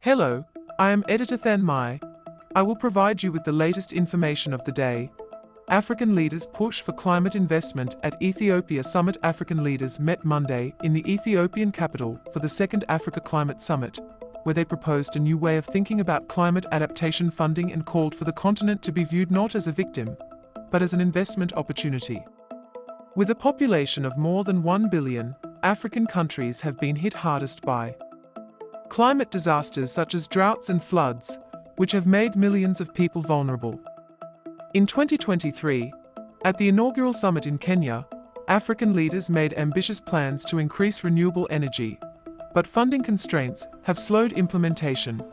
Hello, I am Editor Than Mai. I will provide you with the latest information of the day. African leaders push for climate investment at Ethiopia Summit. African leaders met Monday in the Ethiopian capital for the second Africa Climate Summit, where they proposed a new way of thinking about climate adaptation funding and called for the continent to be viewed not as a victim, but as an investment opportunity. With a population of more than 1 billion, African countries have been hit hardest by climate disasters such as droughts and floods, which have made millions of people vulnerable. In 2023, at the inaugural summit in Kenya, African leaders made ambitious plans to increase renewable energy, but funding constraints have slowed implementation.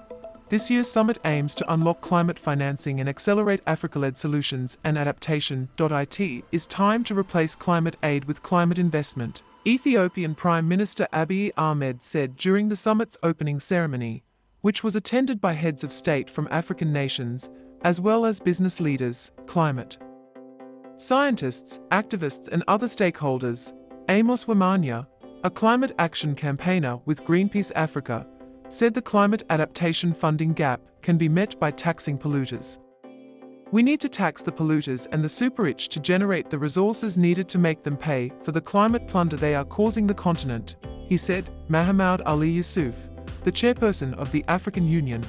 This year's summit aims to unlock climate financing and accelerate Africa-led solutions and adaptation. It is time to replace climate aid with climate investment, Ethiopian Prime Minister Abiy Ahmed said during the summit's opening ceremony, which was attended by heads of state from African nations, as well as business leaders, climate scientists, activists and other stakeholders. Amos Wamanya, a climate action campaigner with Greenpeace Africa, said the climate adaptation funding gap can be met by taxing polluters. We need to tax the polluters and the super-rich to generate the resources needed to make them pay for the climate plunder they are causing the continent, he said. Mahamoud Ali Yusuf, the chairperson of the African Union,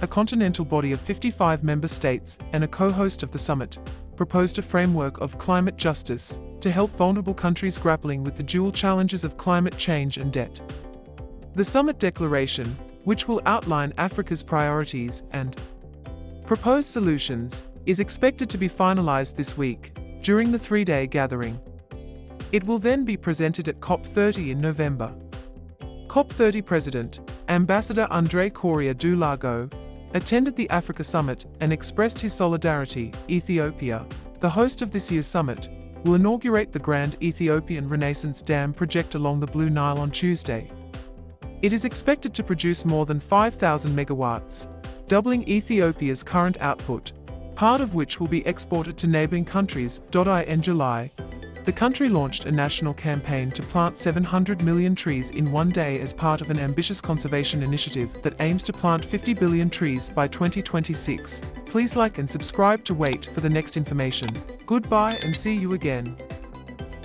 a continental body of 55 member states and a co-host of the summit, proposed a framework of climate justice to help vulnerable countries grappling with the dual challenges of climate change and debt. The summit declaration, which will outline Africa's priorities and proposed solutions, is expected to be finalized this week, during the three-day gathering. It will then be presented at COP30 in November. COP30 President, Ambassador André Correa do Lago, attended the Africa Summit and expressed his solidarity. Ethiopia, the host of this year's summit, will inaugurate the Grand Ethiopian Renaissance Dam project along the Blue Nile on Tuesday. It is expected to produce more than 5,000 megawatts, doubling Ethiopia's current output, part of which will be exported to neighboring countries. In July, the country launched a national campaign to plant 700 million trees in one day as part of an ambitious conservation initiative that aims to plant 50 billion trees by 2026. Please like and subscribe to wait for the next information. Goodbye and see you again.